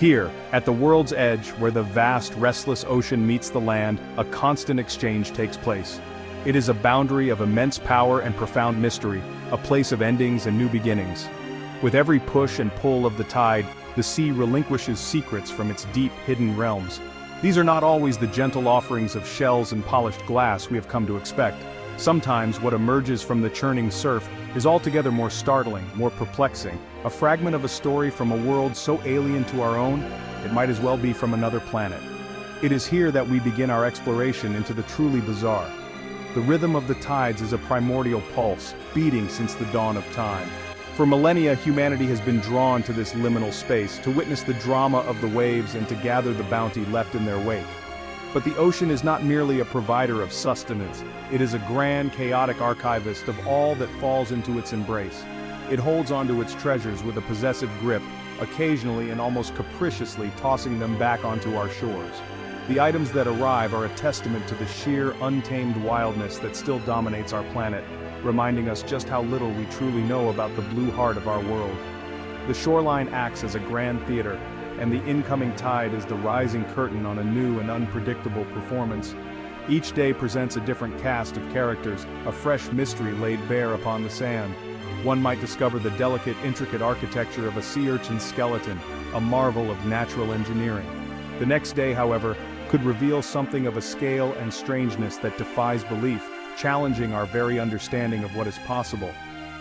Here, at the world's edge, where the vast, restless ocean meets the land, a constant exchange takes place. It is a boundary of immense power and profound mystery, a place of endings and new beginnings. With every push and pull of the tide, the sea relinquishes secrets from its deep, hidden realms. These are not always the gentle offerings of shells and polished glass we have come to expect. Sometimes what emerges from the churning surf is altogether more startling, more perplexing, a fragment of a story from a world so alien to our own, it might as well be from another planet. It is here that we begin our exploration into the truly bizarre. The rhythm of the tides is a primordial pulse, beating since the dawn of time. For millennia, humanity has been drawn to this liminal space, to witness the drama of the waves and to gather the bounty left in their wake. But the ocean is not merely a provider of sustenance, it is a grand, chaotic archivist of all that falls into its embrace. It holds onto its treasures with a possessive grip, occasionally and almost capriciously tossing them back onto our shores. The items that arrive are a testament to the sheer, untamed wildness that still dominates our planet, reminding us just how little we truly know about the blue heart of our world. The shoreline acts as a grand theater, and the incoming tide is the rising curtain on a new and unpredictable performance. Each day presents a different cast of characters, a fresh mystery laid bare upon the sand. One might discover the delicate, intricate architecture of a sea urchin's skeleton, a marvel of natural engineering. The next day, however, could reveal something of a scale and strangeness that defies belief, challenging our very understanding of what is possible.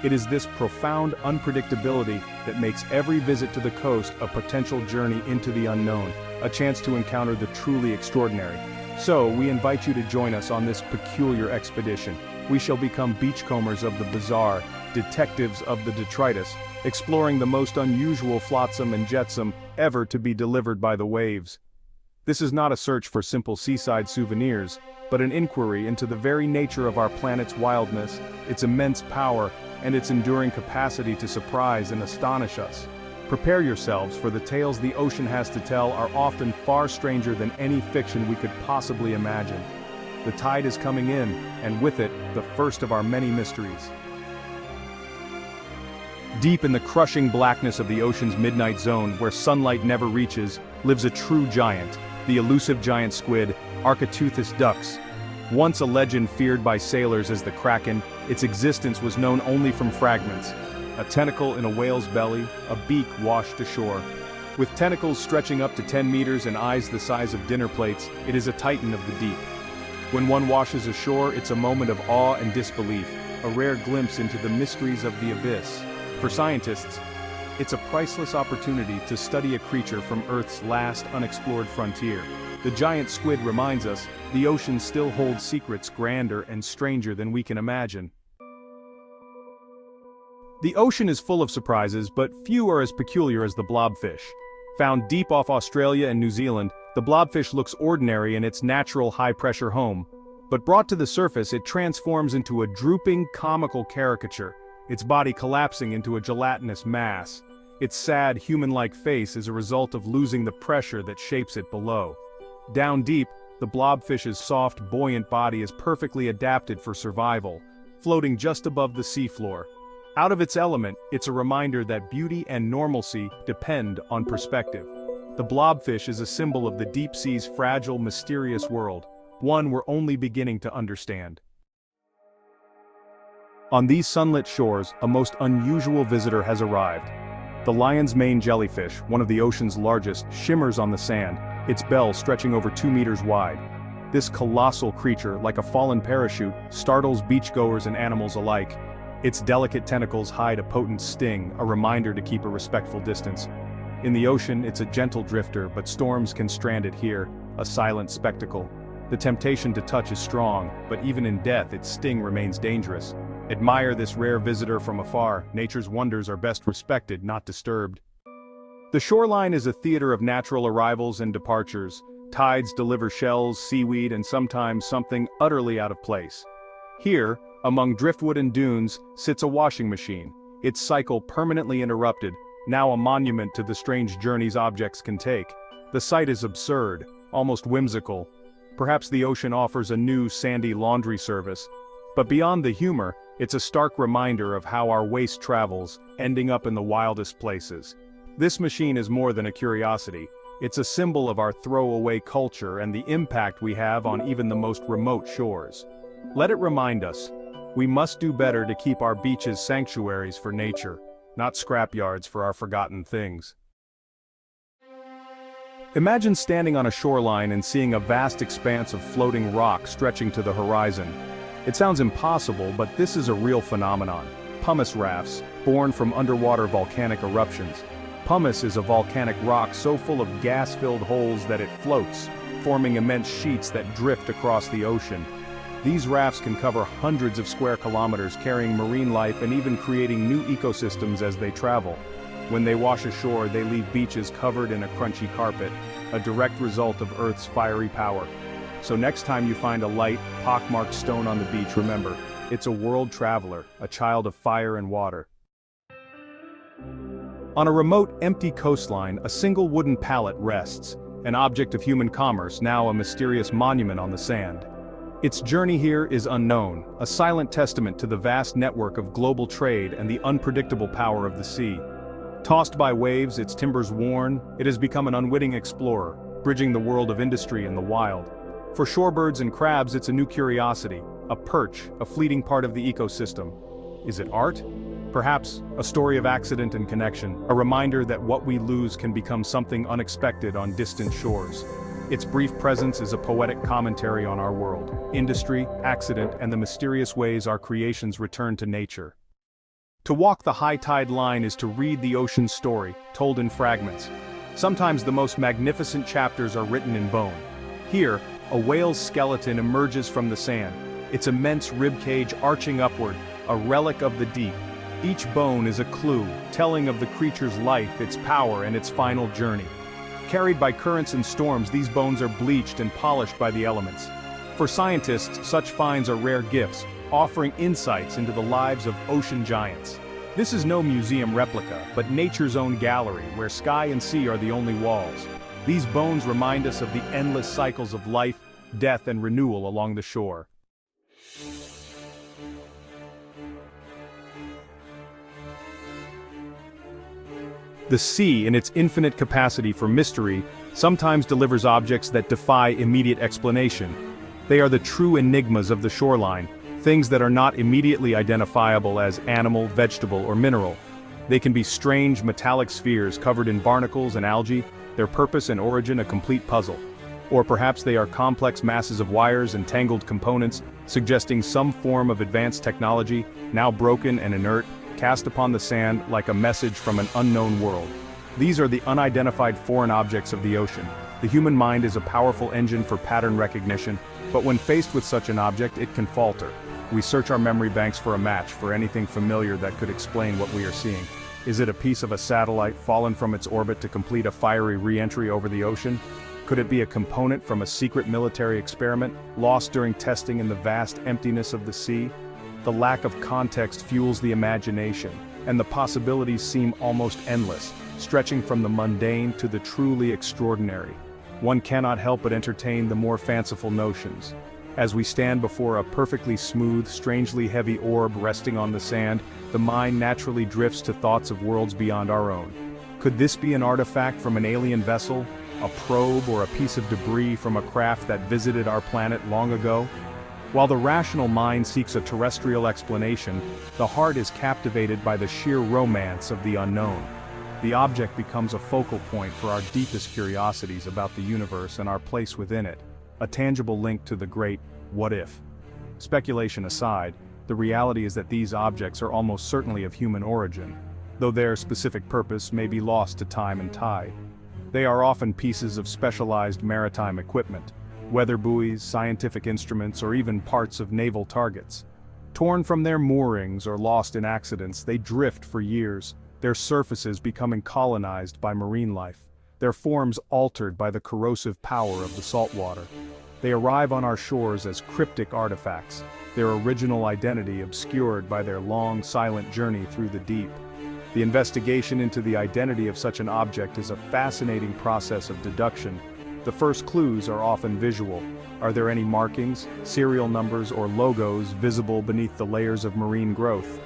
It is this profound unpredictability that makes every visit to the coast a potential journey into the unknown, a chance to encounter the truly extraordinary. So, we invite you to join us on this peculiar expedition. We shall become beachcombers of the bizarre, detectives of the detritus, exploring the most unusual flotsam and jetsam ever to be delivered by the waves. This is not a search for simple seaside souvenirs, but an inquiry into the very nature of our planet's wildness, its immense power, and its enduring capacity to surprise and astonish us. Prepare yourselves, for the tales the ocean has to tell are often far stranger than any fiction we could possibly imagine. The tide is coming in, and with it, the first of our many mysteries. Deep in the crushing blackness of the ocean's midnight zone, where sunlight never reaches, lives a true giant, the elusive giant squid, Architeuthis dux. Once a legend feared by sailors as the Kraken, its existence was known only from fragments. A tentacle in a whale's belly, a beak washed ashore. With tentacles stretching up to 10 meters and eyes the size of dinner plates, it is a titan of the deep. When one washes ashore, it's a moment of awe and disbelief, a rare glimpse into the mysteries of the abyss. For scientists, it's a priceless opportunity to study a creature from Earth's last unexplored frontier. The giant squid reminds us, the ocean still holds secrets grander and stranger than we can imagine. The ocean is full of surprises, but few are as peculiar as the blobfish. Found deep off Australia and New Zealand, the blobfish looks ordinary in its natural high-pressure home. But brought to the surface, it transforms into a drooping, comical caricature, its body collapsing into a gelatinous mass. Its sad, human-like face is a result of losing the pressure that shapes it below. Down deep, the blobfish's soft, buoyant body is perfectly adapted for survival, floating just above the seafloor. Out of its element, it's a reminder that beauty and normalcy depend on perspective. The blobfish is a symbol of the deep sea's fragile, mysterious world, one we're only beginning to understand. On these sunlit shores, a most unusual visitor has arrived. The lion's mane jellyfish, one of the ocean's largest, shimmers on the sand, its bell stretching over 2 meters wide. This colossal creature, like a fallen parachute, startles beachgoers and animals alike. Its delicate tentacles hide a potent sting, a reminder to keep a respectful distance. In the ocean, it's a gentle drifter, but storms can strand it here, a silent spectacle. The temptation to touch is strong, but even in death, its sting remains dangerous. Admire this rare visitor from afar. Nature's wonders are best respected, not disturbed. The shoreline is a theater of natural arrivals and departures. Tides deliver shells, seaweed, and sometimes something utterly out of place. Here, among driftwood and dunes, sits a washing machine, its cycle permanently interrupted, now a monument to the strange journeys objects can take. The sight is absurd, almost whimsical. Perhaps the ocean offers a new sandy laundry service. But beyond the humor, it's a stark reminder of how our waste travels, ending up in the wildest places. This machine is more than a curiosity. It's a symbol of our throwaway culture and the impact we have on even the most remote shores. Let it remind us, we must do better to keep our beaches sanctuaries for nature, not scrapyards for our forgotten things. Imagine standing on a shoreline and seeing a vast expanse of floating rock stretching to the horizon. It sounds impossible, but this is a real phenomenon. Pumice rafts, born from underwater volcanic eruptions. Pumice is a volcanic rock so full of gas-filled holes that it floats, forming immense sheets that drift across the ocean. These rafts can cover hundreds of square kilometers, carrying marine life and even creating new ecosystems as they travel. When they wash ashore, they leave beaches covered in a crunchy carpet, a direct result of Earth's fiery power. So next time you find a light, pockmarked stone on the beach, remember, it's a world traveler, a child of fire and water. On a remote, empty coastline, a single wooden pallet rests, an object of human commerce, now a mysterious monument on the sand. Its journey here is unknown, a silent testament to the vast network of global trade and the unpredictable power of the sea. Tossed by waves, its timbers worn, it has become an unwitting explorer, bridging the world of industry and the wild. For shorebirds and crabs, it's a new curiosity, a perch, a fleeting part of the ecosystem. Is it art? Perhaps a story of accident and connection, a reminder that what we lose can become something unexpected on distant shores. Its brief presence is a poetic commentary on our world, industry, accident, and the mysterious ways our creations return to nature. To walk the high tide line is to read the ocean's story, told in fragments. Sometimes the most magnificent chapters are written in bone. Here, a whale's skeleton emerges from the sand, its immense ribcage arching upward, a relic of the deep. Each bone is a clue, telling of the creature's life, its power, and its final journey. Carried by currents and storms, these bones are bleached and polished by the elements. For scientists, such finds are rare gifts, offering insights into the lives of ocean giants. This is no museum replica, but nature's own gallery, where sky and sea are the only walls. These bones remind us of the endless cycles of life, death, and renewal along the shore. The sea, in its infinite capacity for mystery, sometimes delivers objects that defy immediate explanation. They are the true enigmas of the shoreline, things that are not immediately identifiable as animal, vegetable, or mineral. They can be strange metallic spheres covered in barnacles and algae, their purpose and origin a complete puzzle. Or perhaps they are complex masses of wires and tangled components, suggesting some form of advanced technology, now broken and inert, cast upon the sand like a message from an unknown world. These are the unidentified foreign objects of the ocean. The human mind is a powerful engine for pattern recognition, but when faced with such an object, it can falter. We search our memory banks for a match for anything familiar that could explain what we are seeing. Is it a piece of a satellite fallen from its orbit to complete a fiery re-entry over the ocean? Could it be a component from a secret military experiment, lost during testing in the vast emptiness of the sea? The lack of context fuels the imagination, and the possibilities seem almost endless, stretching from the mundane to the truly extraordinary. One cannot help but entertain the more fanciful notions. As we stand before a perfectly smooth, strangely heavy orb resting on the sand, the mind naturally drifts to thoughts of worlds beyond our own. Could this be an artifact from an alien vessel, a probe, or a piece of debris from a craft that visited our planet long ago? While the rational mind seeks a terrestrial explanation, the heart is captivated by the sheer romance of the unknown. The object becomes a focal point for our deepest curiosities about the universe and our place within it, a tangible link to the great what if. Speculation aside, the reality is that these objects are almost certainly of human origin, though their specific purpose may be lost to time and tide. They are often pieces of specialized maritime equipment, weather buoys, scientific instruments, or even parts of naval targets. Torn from their moorings or lost in accidents, they drift for years, their surfaces becoming colonized by marine life, their forms altered by the corrosive power of the saltwater. They arrive on our shores as cryptic artifacts, their original identity obscured by their long, silent journey through the deep. The investigation into the identity of such an object is a fascinating process of deduction. The first clues are often visual. Are there any markings, serial numbers, or logos visible beneath the layers of marine growth?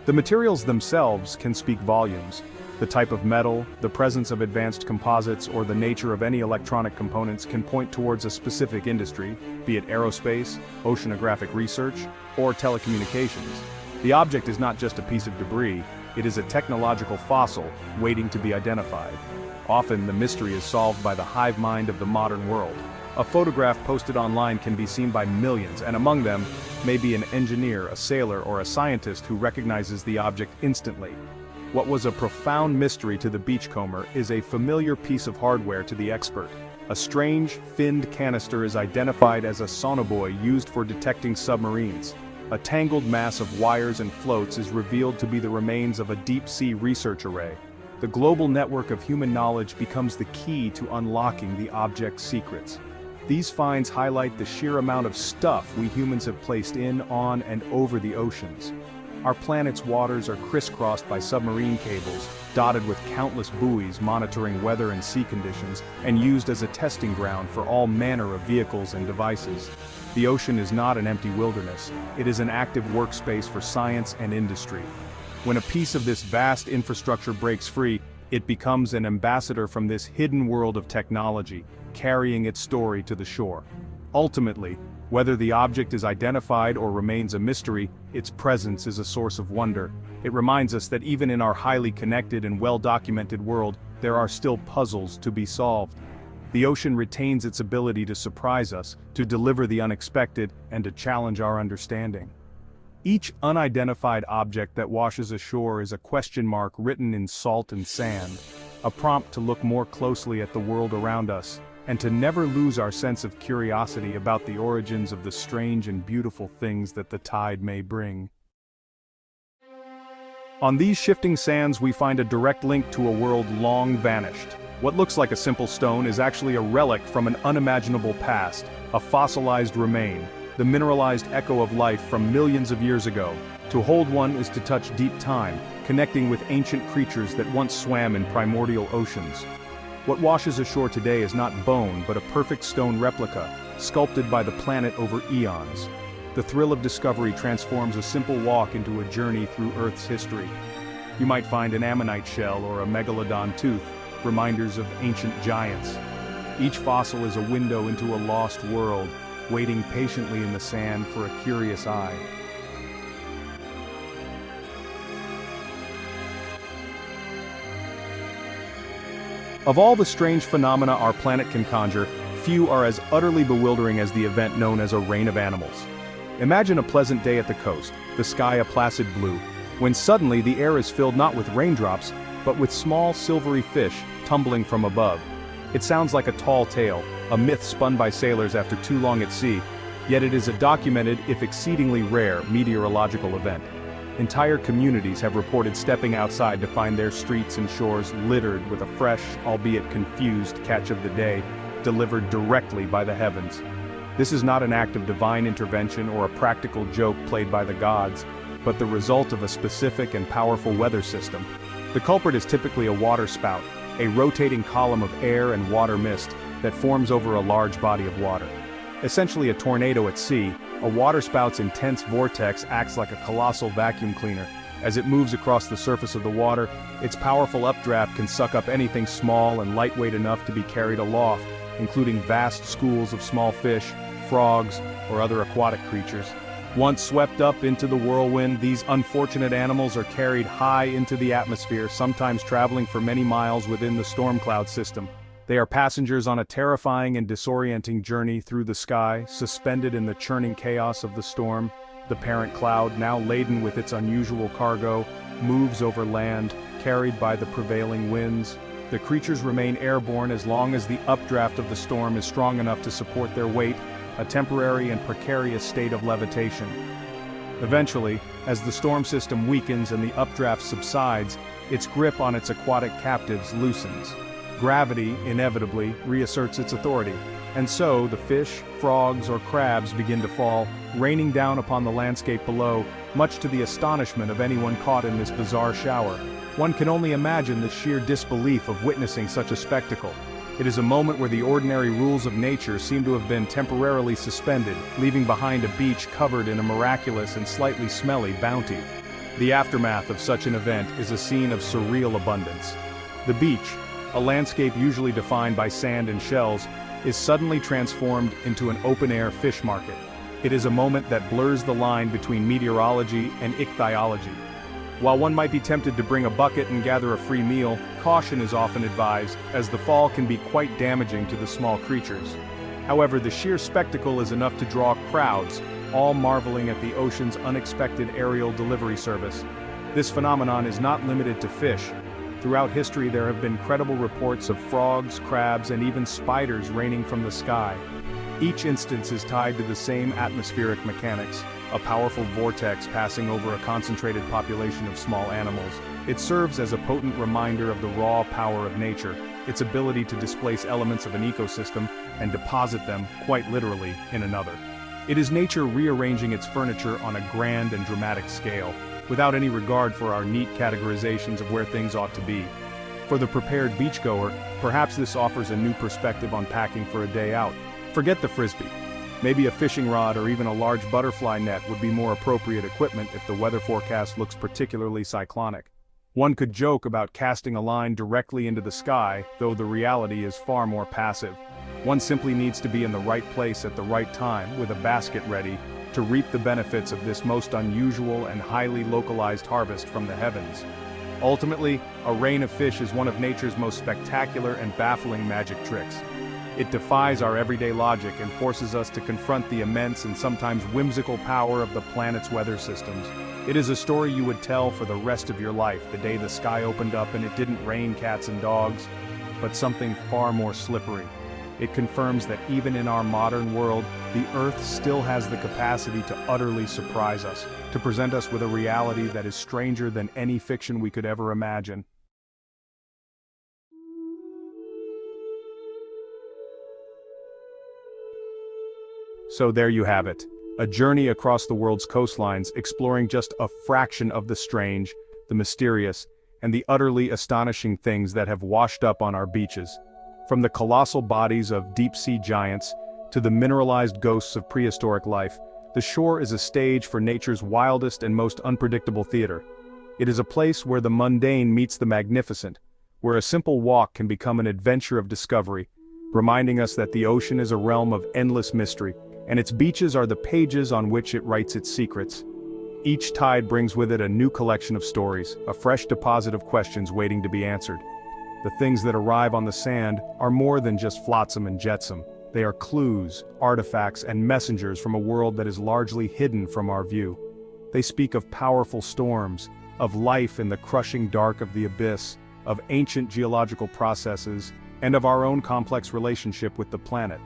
The materials themselves can speak volumes. The type of metal, the presence of advanced composites, or the nature of any electronic components can point towards a specific industry, be it aerospace, oceanographic research, or telecommunications. The object is not just a piece of debris, it is a technological fossil waiting to be identified. Often the mystery is solved by the hive mind of the modern world. A photograph posted online can be seen by millions, and among them may be an engineer, a sailor, or a scientist who recognizes the object instantly. What was a profound mystery to the beachcomber is a familiar piece of hardware to the expert. A strange, finned canister is identified as a sonobuoy used for detecting submarines. A tangled mass of wires and floats is revealed to be the remains of a deep-sea research array. The global network of human knowledge becomes the key to unlocking the object's secrets. These finds highlight the sheer amount of stuff we humans have placed in, on, and over the oceans. Our planet's waters are crisscrossed by submarine cables, dotted with countless buoys monitoring weather and sea conditions, and used as a testing ground for all manner of vehicles and devices. The ocean is not an empty wilderness, it is an active workspace for science and industry. When a piece of this vast infrastructure breaks free, it becomes an ambassador from this hidden world of technology, carrying its story to the shore. Ultimately, whether the object is identified or remains a mystery, its presence is a source of wonder. It reminds us that even in our highly connected and well-documented world, there are still puzzles to be solved. The ocean retains its ability to surprise us, to deliver the unexpected, and to challenge our understanding. Each unidentified object that washes ashore is a question mark written in salt and sand, a prompt to look more closely at the world around us, and to never lose our sense of curiosity about the origins of the strange and beautiful things that the tide may bring. On these shifting sands we find a direct link to a world long vanished. What looks like a simple stone is actually a relic from an unimaginable past, a fossilized remain, the mineralized echo of life from millions of years ago. To hold one is to touch deep time, connecting with ancient creatures that once swam in primordial oceans. What washes ashore today is not bone but a perfect stone replica, sculpted by the planet over eons. The thrill of discovery transforms a simple walk into a journey through Earth's history. You might find an ammonite shell or a megalodon tooth, reminders of ancient giants. Each fossil is a window into a lost world, waiting patiently in the sand for a curious eye. Of all the strange phenomena our planet can conjure, few are as utterly bewildering as the event known as a rain of animals. Imagine a pleasant day at the coast, the sky a placid blue, when suddenly the air is filled not with raindrops, but with small silvery fish tumbling from above. It sounds like a tall tale, a myth spun by sailors after too long at sea, yet it is a documented, if exceedingly rare, meteorological event. Entire communities have reported stepping outside to find their streets and shores littered with a fresh, albeit confused, catch of the day, delivered directly by the heavens. This is not an act of divine intervention or a practical joke played by the gods, but the result of a specific and powerful weather system. The culprit is typically a waterspout, a rotating column of air and water mist that forms over a large body of water. Essentially a tornado at sea, a waterspout's intense vortex acts like a colossal vacuum cleaner. As it moves across the surface of the water, its powerful updraft can suck up anything small and lightweight enough to be carried aloft, including vast schools of small fish, frogs, or other aquatic creatures. Once swept up into the whirlwind, these unfortunate animals are carried high into the atmosphere, sometimes traveling for many miles within the storm cloud system. They are passengers on a terrifying and disorienting journey through the sky, suspended in the churning chaos of the storm. The parent cloud, now laden with its unusual cargo, moves over land, carried by the prevailing winds. The creatures remain airborne as long as the updraft of the storm is strong enough to support their weight, a temporary and precarious state of levitation. Eventually, as the storm system weakens and the updraft subsides, its grip on its aquatic captives loosens. Gravity, inevitably, reasserts its authority, and so the fish, frogs, or crabs begin to fall, raining down upon the landscape below, much to the astonishment of anyone caught in this bizarre shower. One can only imagine the sheer disbelief of witnessing such a spectacle. It is a moment where the ordinary rules of nature seem to have been temporarily suspended, leaving behind a beach covered in a miraculous and slightly smelly bounty. The aftermath of such an event is a scene of surreal abundance. The beach, a landscape usually defined by sand and shells, is suddenly transformed into an open-air fish market. It is a moment that blurs the line between meteorology and ichthyology. While one might be tempted to bring a bucket and gather a free meal, caution is often advised, as the fall can be quite damaging to the small creatures. However, the sheer spectacle is enough to draw crowds, all marveling at the ocean's unexpected aerial delivery service. This phenomenon is not limited to fish. Throughout history there have been credible reports of frogs, crabs, and even spiders raining from the sky. Each instance is tied to the same atmospheric mechanics, a powerful vortex passing over a concentrated population of small animals. It serves as a potent reminder of the raw power of nature, its ability to displace elements of an ecosystem and deposit them, quite literally, in another. It is nature rearranging its furniture on a grand and dramatic scale, without any regard for our neat categorizations of where things ought to be. For the prepared beachgoer, perhaps this offers a new perspective on packing for a day out. Forget the frisbee. Maybe a fishing rod or even a large butterfly net would be more appropriate equipment if the weather forecast looks particularly cyclonic. One could joke about casting a line directly into the sky, though the reality is far more passive. One simply needs to be in the right place at the right time with a basket ready to reap the benefits of this most unusual and highly localized harvest from the heavens. Ultimately, a rain of fish is one of nature's most spectacular and baffling magic tricks. It defies our everyday logic and forces us to confront the immense and sometimes whimsical power of the planet's weather systems. It is a story you would tell for the rest of your life, the day the sky opened up and it didn't rain cats and dogs, but something far more slippery. It confirms that even in our modern world, the Earth still has the capacity to utterly surprise us, to present us with a reality that is stranger than any fiction we could ever imagine. So there you have it, a journey across the world's coastlines, exploring just a fraction of the strange, the mysterious, and the utterly astonishing things that have washed up on our beaches. From the colossal bodies of deep-sea giants to the mineralized ghosts of prehistoric life, the shore is a stage for nature's wildest and most unpredictable theater. It is a place where the mundane meets the magnificent, where a simple walk can become an adventure of discovery, reminding us that the ocean is a realm of endless mystery, and its beaches are the pages on which it writes its secrets. Each tide brings with it a new collection of stories, a fresh deposit of questions waiting to be answered. The things that arrive on the sand are more than just flotsam and jetsam. They are clues, artifacts, and messengers from a world that is largely hidden from our view. They speak of powerful storms, of life in the crushing dark of the abyss, of ancient geological processes, and of our own complex relationship with the planet.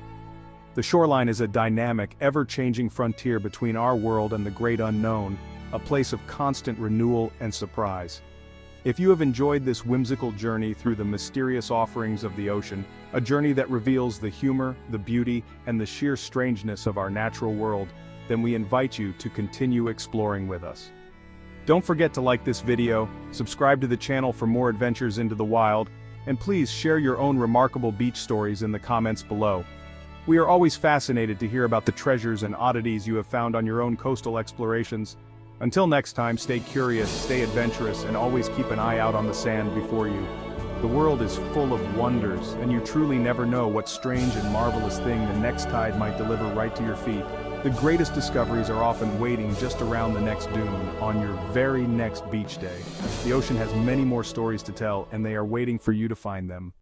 The shoreline is a dynamic, ever-changing frontier between our world and the great unknown, a place of constant renewal and surprise. If you have enjoyed this whimsical journey through the mysterious offerings of the ocean, a journey that reveals the humor, the beauty, and the sheer strangeness of our natural world, then we invite you to continue exploring with us. Don't forget to like this video, subscribe to the channel for more adventures into the wild, and please share your own remarkable beach stories in the comments below. We are always fascinated to hear about the treasures and oddities you have found on your own coastal explorations. Until next time, stay curious, stay adventurous, and always keep an eye out on the sand before you. The world is full of wonders, and you truly never know what strange and marvelous thing the next tide might deliver right to your feet. The greatest discoveries are often waiting just around the next dune, on your very next beach day. The ocean has many more stories to tell, and they are waiting for you to find them.